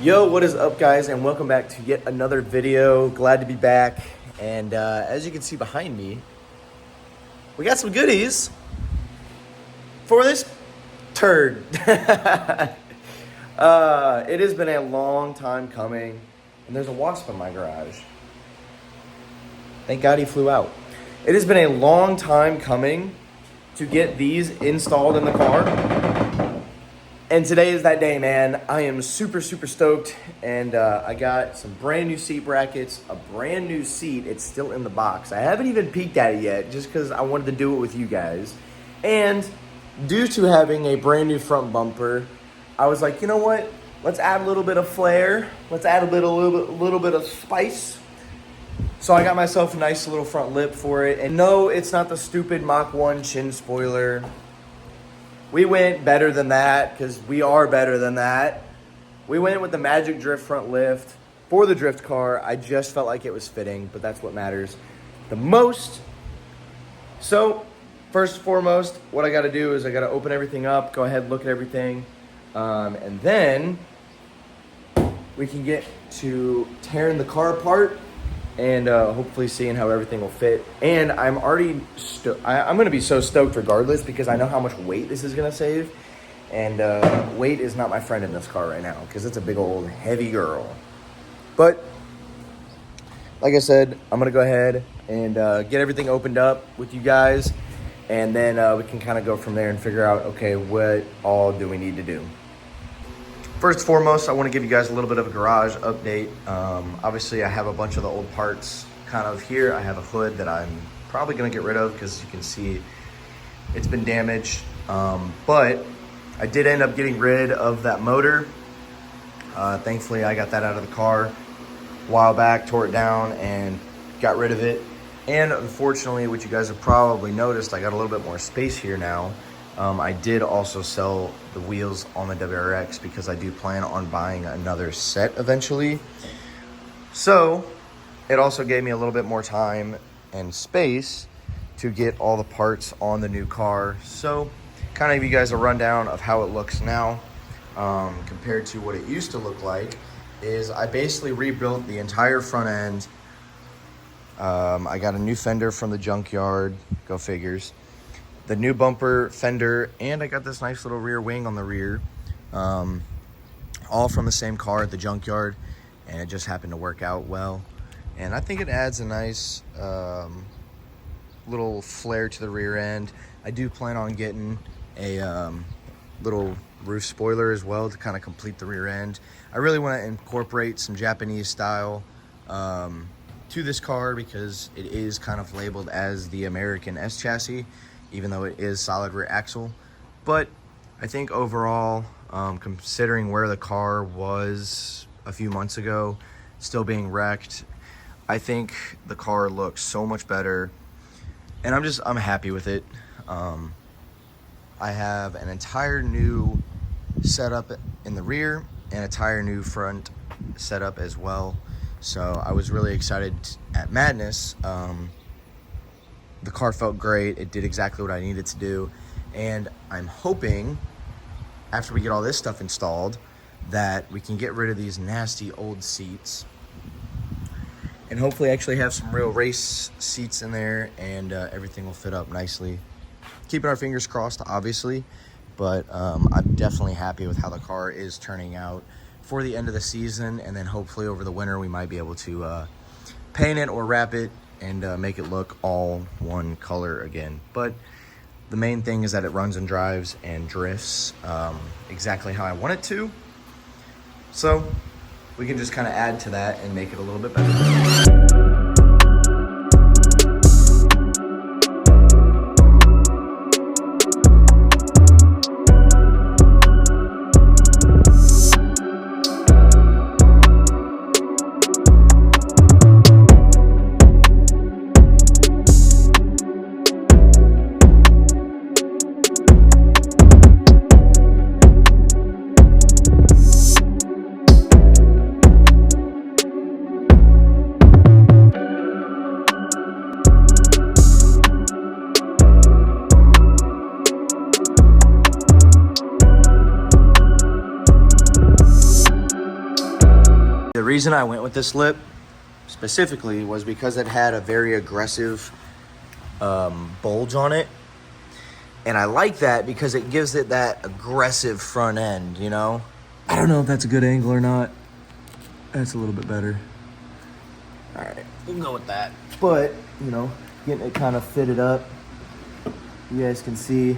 Yo, what is up, guys, and welcome back to yet another video. Glad to be back. And as you can see behind me, we got some goodies for this turd. It has been a long time coming, and there's a wasp in my garage. Thank God he flew out. It has been a long time coming to get these installed in the car. And today is that day, man. I am super stoked, and I got some brand new seat brackets, a brand new seat. It's still in the box. I haven't even peeked at it yet, just because I wanted to do it with you guys. And due to having a brand new front bumper, I was like, you know what? Let's add a little bit of flair. Let's add a little bit of spice. So I got myself a nice little front lip for it. And no, it's not the stupid Mach 1 chin spoiler. We went better than that, because we are better than that. We went with the Magic Drift front lift for the drift car. I just felt like it was fitting, but that's what matters the most. So, first and foremost, what I got to do is I got to open everything up, go ahead and look at everything, and then we can get to tearing the car apart and hopefully seeing how everything will fit. And I'm already I'm going to be so stoked regardless, because I know how much weight this is going to save. And weight is not my friend in this car right now, because it's a big old heavy girl. But like I said, I'm going to go ahead and get everything opened up with you guys. And then we can kind of go from there and figure out, okay, what all do we need to do? First and foremost, I want to give you guys a little bit of a garage update. Obviously, I have a bunch of the old parts kind of here. I have a hood that I'm probably going to get rid of, because you can see it's been damaged. But I did end up getting rid of that motor. Thankfully, I got that out of the car a while back, tore it down, and got rid of it. And unfortunately, what you guys have probably noticed, I got a little bit more space here now. I did also sell the wheels on the WRX, because I do plan on buying another set eventually. So it also gave me a little bit more time and space to get all the parts on the new car. So kind of give you guys a rundown of how it looks now compared to what it used to look like. Is I basically rebuilt the entire front end. I got a new fender from the junkyard, go figures. The new bumper, fender, and I got this nice little rear wing on the rear. All from the same car at the junkyard, and it just happened to work out well. And I think it adds a nice little flare to the rear end. I do plan on getting a little roof spoiler as well to kind of complete the rear end. I really want to incorporate some Japanese style to this car, because it is kind of labeled as the American S chassis, even though it is solid rear axle. But I think overall, considering where the car was a few months ago, still being wrecked, I think the car looks so much better, and I'm happy with it. I have an entire new setup in the rear and a entire new front setup as well. So I was really excited at Madness. The car felt great. It did exactly what I needed to do. And I'm hoping, after we get all this stuff installed, that we can get rid of these nasty old seats and hopefully actually have some real race seats in there, and everything will fit up nicely. Keeping our fingers crossed, obviously, but I'm definitely happy with how the car is turning out for the end of the season. And then hopefully over the winter, we might be able to paint it or wrap it and make it look all one color again. But the main thing is that it runs and drives and drifts exactly how I want it to. So we can just kind of add to that and make it a little bit better. reason I went with this lip specifically was because it had a very aggressive bulge on it. And I like that because it gives it that aggressive front end, you know? I don't know if that's a good angle or not. That's a little bit better. All right, we'll go with that. But, you know, getting it kind of fitted up. You guys can see,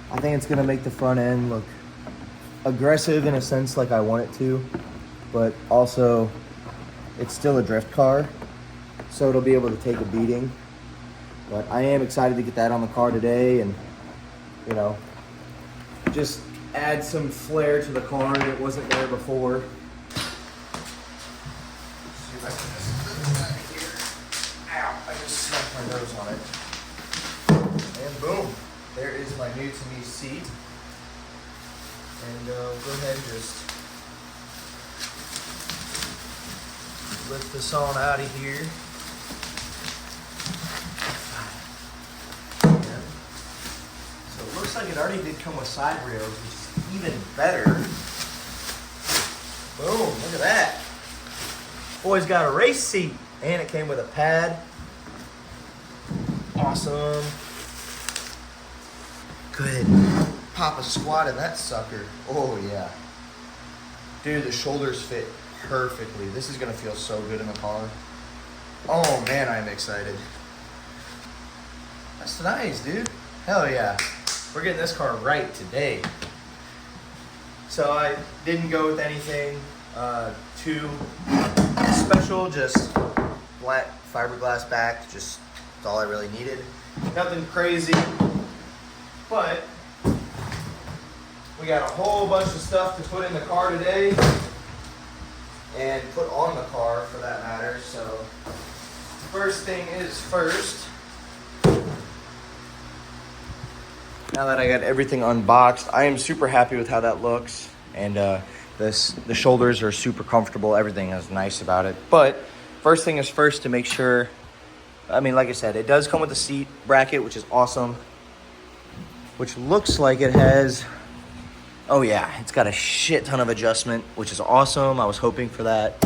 I think it's gonna make the front end look aggressive in a sense like I want it to, but also it's still a drift car, so it'll be able to take a beating. But I am excited to get that on the car today and, you know, just add some flair to the car that wasn't there before. See if I can just put it back here. Ow, I just smacked my nose on it. And boom, there is my new to me seat. And we'll go ahead and just lift this on out of here. So it looks like it already did come with side rails, which is even better. Boom, look at that. Boy's got a race seat, and it came with a pad. Awesome. Good. Pop a squat in that sucker. Oh yeah. Dude, the shoulders fit perfectly. This is gonna feel so good in the car. Oh man, I'm excited. That's nice, dude. Hell yeah. We're getting this car right today. So I didn't go with anything too special, just black fiberglass back, just that's all I really needed. Nothing crazy, but we got a whole bunch of stuff to put in the car today and put on the car for that matter. So first thing is first. Now that I got everything unboxed, I am super happy with how that looks. And the shoulders are super comfortable. Everything is nice about it. But first thing is first to make sure, I mean, like I said, it does come with a seat bracket, which is awesome. Which looks like it has, oh yeah, it's got a shit ton of adjustment, which is awesome. I was hoping for that.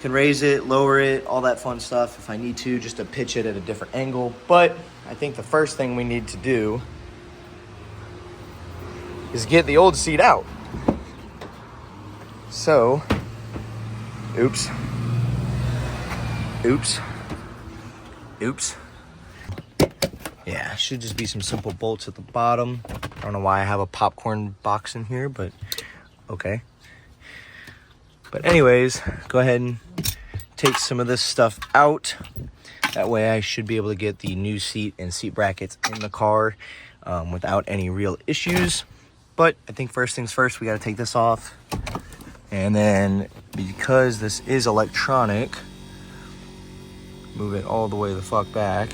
Can raise it, lower it, all that fun stuff if I need to, just to pitch it at a different angle. But I think the first thing we need to do is get the old seat out. So, oops. Yeah, should just be some simple bolts at the bottom. I don't know why I have a popcorn box in here, but okay. But anyways, go ahead and take some of this stuff out. That way I should be able to get the new seat and seat brackets in the car without any real issues. But I think first things first, we got to take this off. And then because this is electronic, move it all the way the fuck back.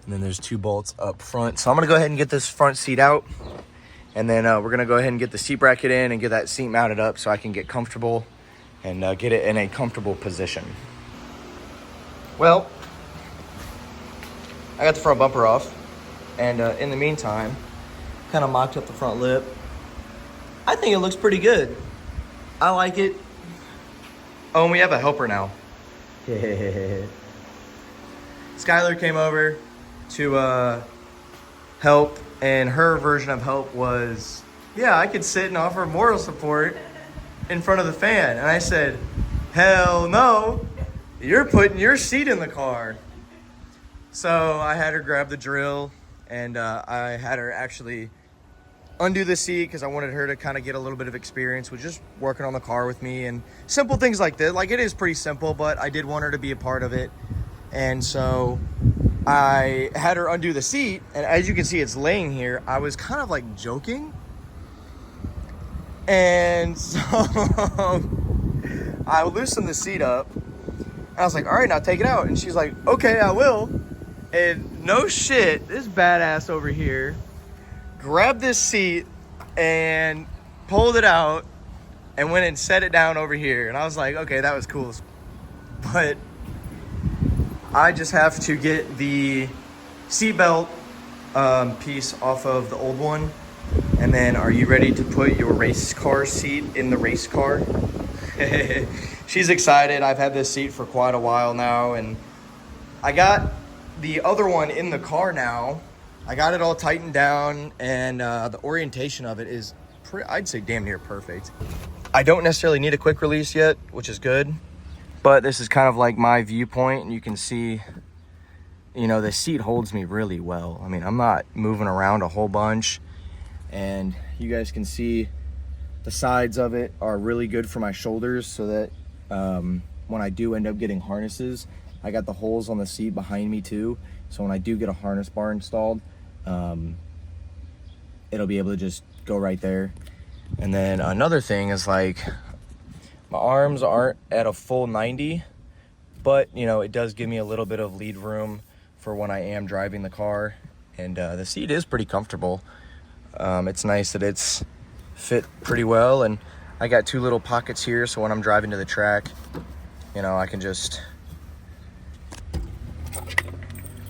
And then there's two bolts up front. So I'm going to go ahead and get this front seat out. And then we're going to go ahead and get the seat bracket in and get that seat mounted up so I can get comfortable and get it in a comfortable position. Well, I got the front bumper off. And in the meantime, kind of mocked up the front lip. I think it looks pretty good. I like it. Oh, and we have a helper now. Skylar came over to help, and her version of help was, yeah, I could sit and offer moral support in front of the fan. And I said, hell no, you're putting your seat in the car. So I had her grab the drill, and I had her actually undo the seat because I wanted her to kind of get a little bit of experience with just working on the car with me and simple things like this. Like, it is pretty simple, but I did want her to be a part of it. And so I had her undo the seat, and as you can see, it's laying here. I was kind of like joking. And so I loosened the seat up. And I was like, all right, now take it out. And she's like, okay, I will. And no shit, this badass over here grabbed this seat and pulled it out and went and set it down over here. And I was like, okay, that was cool. But I just have to get the seatbelt piece off of the old one And then, are you ready to put your race car seat in the race car? She's excited. I've had this seat for quite a while now, and I got the other one in the car now. I got it all tightened down, and the orientation of it is, I'd say, damn near perfect. I don't necessarily need a quick release yet, which is good, but this is kind of like my viewpoint, and you can see, you know, the seat holds me really well. I mean, I'm not moving around a whole bunch, and you guys can see the sides of it are really good for my shoulders, so that when I do end up getting harnesses, I got the holes on the seat behind me too, so when I do get a harness bar installed, it'll be able to just go right there. And then another thing is, like, my arms aren't at a full 90, but you know, it does give me a little bit of lead room for when I am driving the car, and the seat is pretty comfortable. It's nice that it's fit pretty well, and I got two little pockets here, so when I'm driving to the track, you know, I can just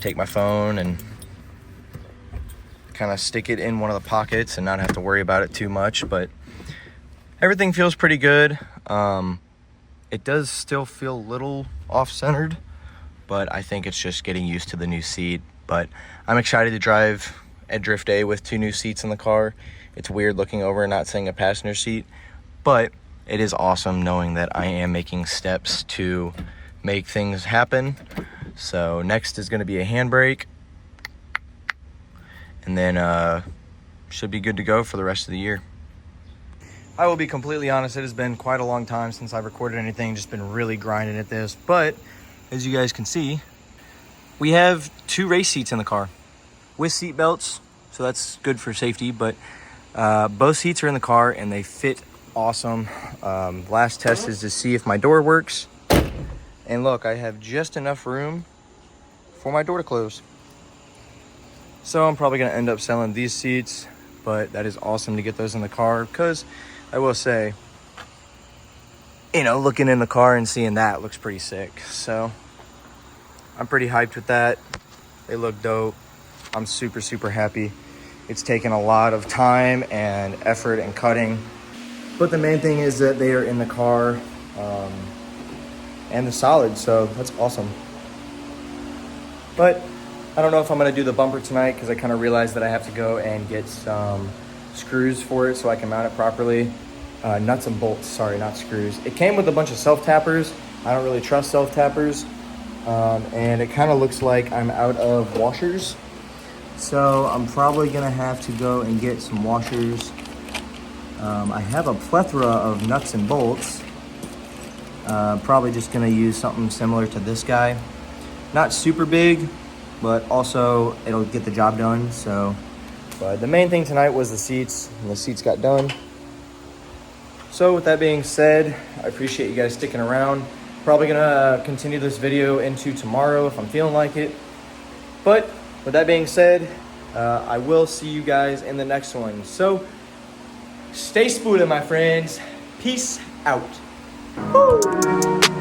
take my phone and kind of stick it in one of the pockets and not have to worry about it too much. But everything feels pretty good. It does still feel a little off-centered, but I think it's just getting used to the new seat. But I'm excited to drive at Drift Day with two new seats in the car. It's weird looking over and not seeing a passenger seat, but it is awesome knowing that I am making steps to make things happen. So next is going to be a handbrake, and then should be good to go for the rest of the year. I will be completely honest, it has been quite a long time since I've recorded anything, just been really grinding at this. But as you guys can see, we have two race seats in the car with seat belts, so that's good for safety. But both seats are in the car and they fit awesome. Last test is to see if my door works. And look, I have just enough room for my door to close. So I'm probably gonna end up selling these seats, but that is awesome to get those in the car, because I will say, you know, looking in the car and seeing that looks pretty sick. So I'm pretty hyped with that. They look dope. I'm super, super happy. It's taken a lot of time and effort and cutting, but the main thing is that they are in the car and they're solid, so that's awesome. But I don't know if I'm gonna do the bumper tonight, because I kind of realized that I have to go and get some screws for it so I can mount it properly. Nuts and bolts, sorry, not screws. It came with a bunch of self-tappers. I don't really trust self-tappers. And it kind of looks like I'm out of washers. So I'm probably gonna have to go and get some washers. I have a plethora of nuts and bolts. Probably just gonna use something similar to this guy. Not super big, but also it'll get the job done. So, but the main thing tonight was the seats, and the seats got done. So with that being said, I appreciate you guys sticking around. Probably gonna continue this video into tomorrow if I'm feeling like it. But with that being said, I will see you guys in the next one. So stay spoolin', my friends. Peace out. Woo!